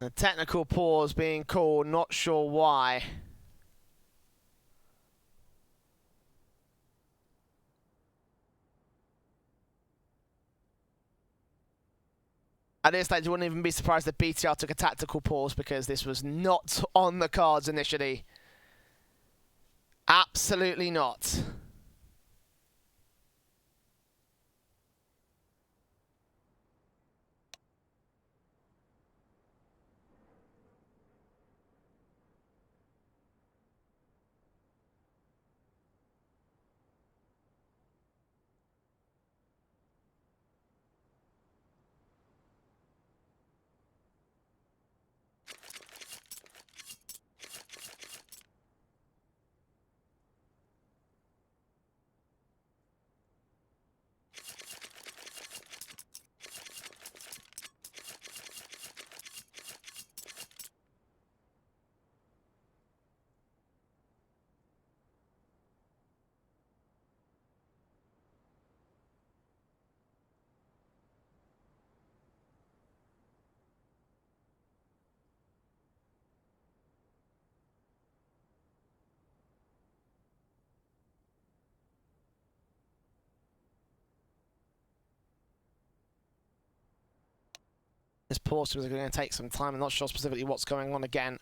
A technical pause being called, not sure why. At this stage, I wouldn't even be surprised if BTR took a tactical pause because this was not on the cards initially. Absolutely not. This pause is going to take some time. I'm not sure specifically what's going on again.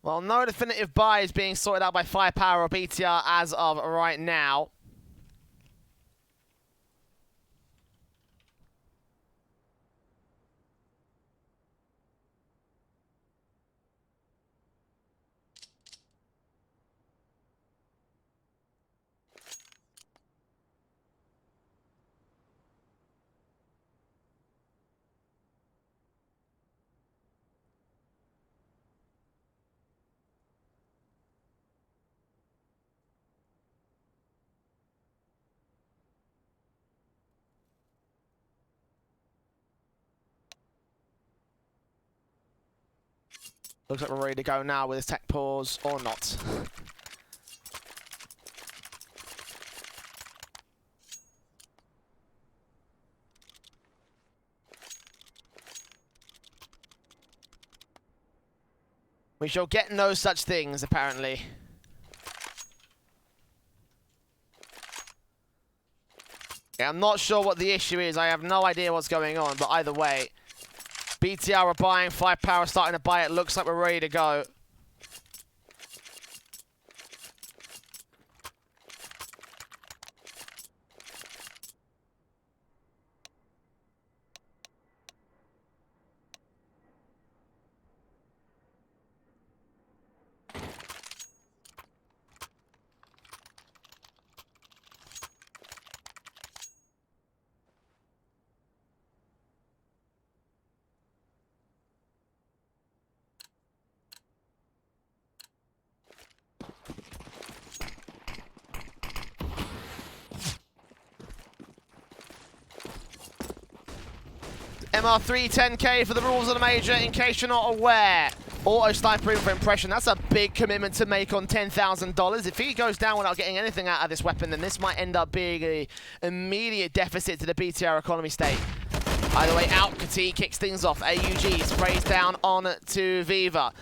Well, no definitive buy is being sorted out by 5Power or BTR as of right now. Looks like we're ready to go now with this tech pause or not. We shall get no such things, apparently. Yeah, I'm not sure what the issue is. I have no idea what's going on, but either way, BTR are buying, 5Power starting to buy it. Looks like we're ready to go. MR3 10k for the rules of the major, in case you're not aware. Auto sniper for impression, that's a big commitment to make on $10,000. If he goes down without getting anything out of this weapon, then this might end up being an immediate deficit to the BTR economy state. Either way out, Kati kicks things off. AUG sprays down on to Viva.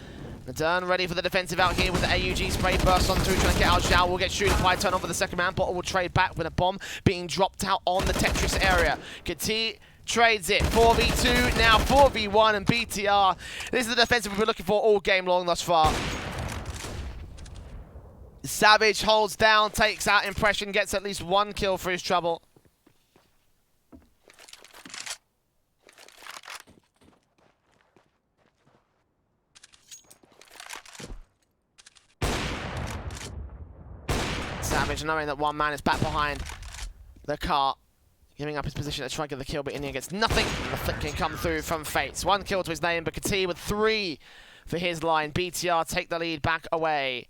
Nadern ready for the defensive out here with the AUG spray burst on through, trying to get out. Zhao will get shooting by turn on for the second man. Bottle will trade back with a bomb being dropped out on the Tetris area. Kati trades it. 4v2, now 4v1, and BTR. This is the defensive we've been looking for all game long thus far. Savage holds down, takes out Impression, gets at least one kill for his trouble. Savage knowing that one man is back behind the car, giving up his position to try to get the kill, but in the end gets nothing. And the flick can come through from Fates. 1 kill to his name, but Kati with 3 for his line. BTR take the lead back away.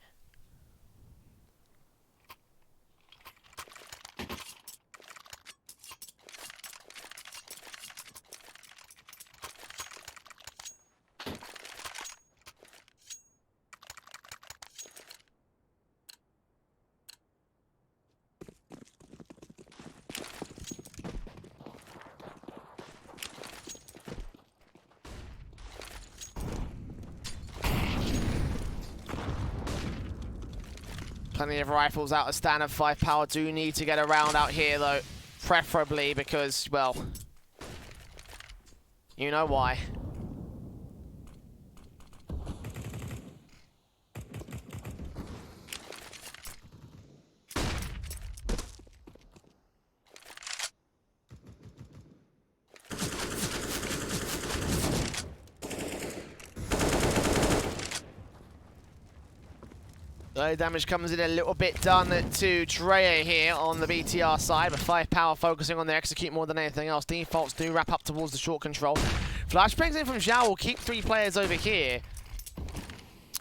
Plenty of rifles out of standard. 5Power do need to get around out here though, preferably because, well, you know why. Low damage comes in a little bit done to Drea here on the BTR side, but 5Power focusing on the execute more than anything else. Defaults do wrap up towards the short control. Flashbangs in from Zhao will keep 3 players over here.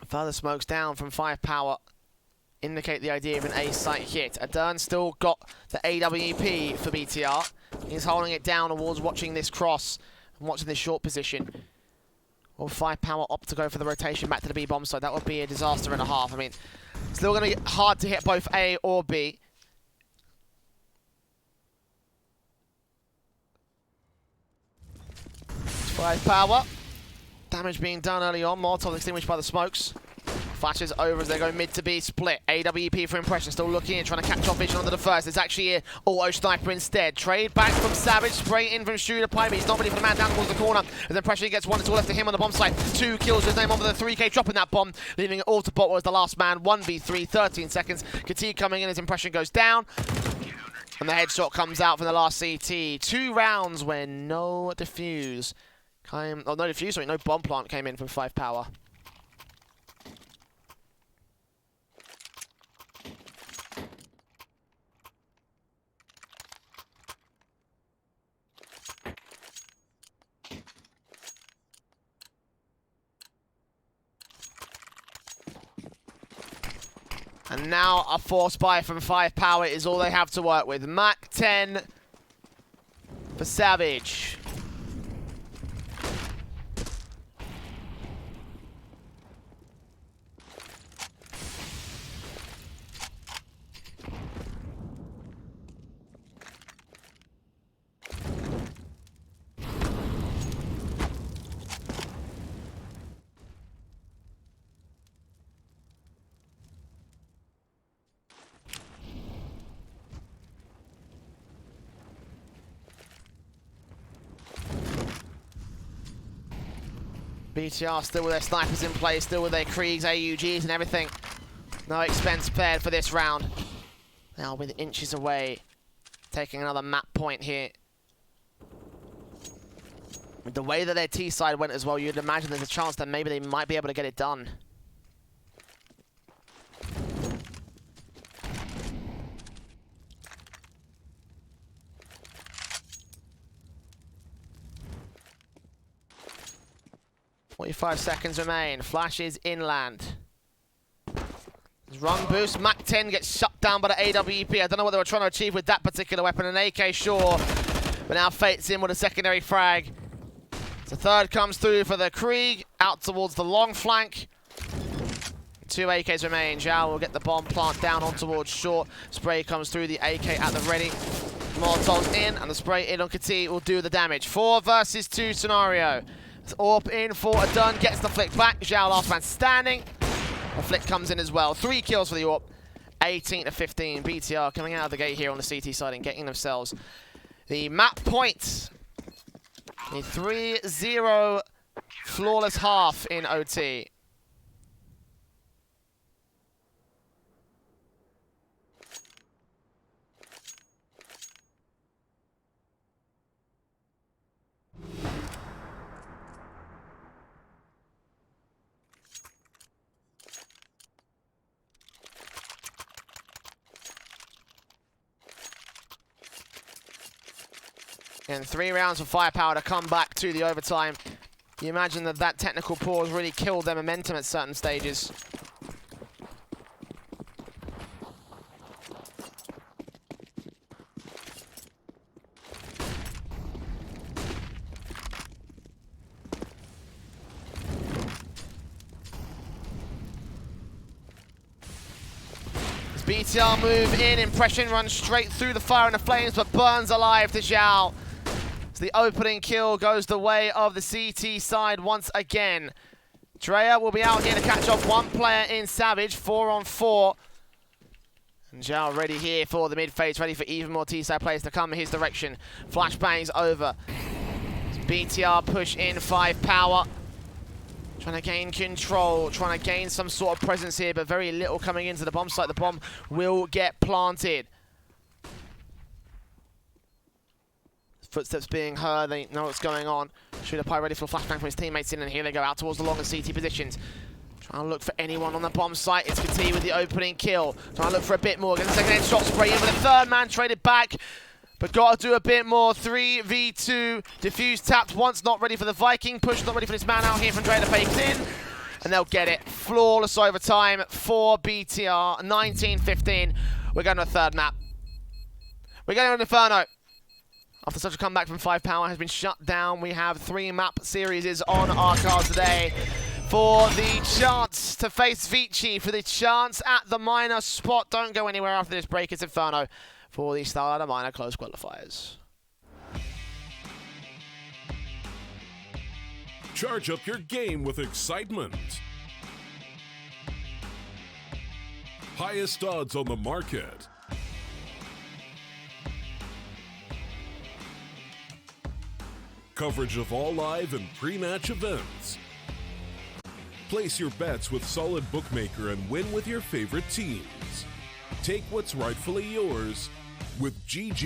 Further smokes down from 5Power indicate the idea of an A site hit. Adern still got the AWP for BTR. He's holding it down towards watching this cross and watching this short position. Will 5Power opt to go for the rotation back to the B bomb side? That would be a disaster and a half. I mean, still going to be hard to hit both A or B. Five Power. Damage being done early on. Molotov extinguished by the smokes. Flashes over as they go mid to B split. AWP for Impression, still looking in, trying to catch off vision onto the first. It's actually an auto sniper instead. Trade back from Savage, spray in from Shooter Pie, but he's not ready for the man down towards the corner. As Impression gets 1, it's all left to him on the bomb site. 2 kills his name on with a 3k dropping that bomb, leaving it all to Bottle as the last man. 1v3, 13 seconds. Kati coming in as Impression goes down. And the headshot comes out from the last CT. 2 rounds where no defuse came, oh, no defuse, sorry, no bomb plant came in from 5Power. And now a force buy from 5Power is all they have to work with. Mach 10 for Savage. BTR still with their snipers in place, still with their Kriegs, AUGs and everything. No expense spared for this round. Now with inches away, taking another map point here. With the way that their T side went as well, you'd imagine there's a chance that maybe they might be able to get it done. .45 seconds remain. Flash is inland. Run boost. Mach 10 gets shut down by the AWP. I don't know what they were trying to achieve with that particular weapon. An AK, sure. But now Fate's in with a secondary frag. The third comes through for the Krieg. Out towards the long flank. 2 AKs remain. Zhao will get the bomb plant down on towards short. Spray comes through, the AK at the ready. Molotov's in, and the spray in on Kati will do the damage. 4 versus 2 scenario. AWP in for a done, gets the flick back. Zhao last man standing. The flick comes in as well. 3 kills for the AWP. 18-15. BTR coming out of the gate here on the CT side and getting themselves the map point. A 3-0 flawless half in OT. And 3 rounds of 5Power to come back to the overtime. You imagine that technical pause really killed their momentum at certain stages. As BTR move in, Impression runs straight through the fire and the flames, but burns alive to Zhao. The opening kill goes the way of the CT side once again. Drea will be out here to catch off one player in Savage, 4-on-4. And Zhao ready here for the mid phase, ready for even more T-side players to come in his direction. Flashbangs over. BTR push in 5Power. Trying to gain control, trying to gain some sort of presence here, but very little coming into the bomb site. The bomb will get planted. Footsteps being heard, they know what's going on. Shooter Pie ready for a flashbang from his teammates in, and here they go out towards the longer CT positions. Trying to look for anyone on the bomb site. It's Kati with the opening kill. Trying to look for a bit more. Gets a second headshot spray in, but the third man traded back. But got to do a bit more. 3v2. Diffuse tapped once, not ready for the Viking. Push, not ready for this man out here from Dre to fakes in. And they'll get it. Flawless overtime for BTR. 19-15. We're going to a third map. We're going to Inferno. After such a comeback from 5Power has been shut down, we have 3 map series on our card today for the chance to face Vici, for the chance at the minor spot. Don't go anywhere after this break. It's Inferno for the StarLadder minor close qualifiers. Charge up your game with excitement. Highest odds on the market. Coverage of all live and pre-match events. Place your bets with Solid Bookmaker and win with your favorite teams. Take what's rightfully yours with GG.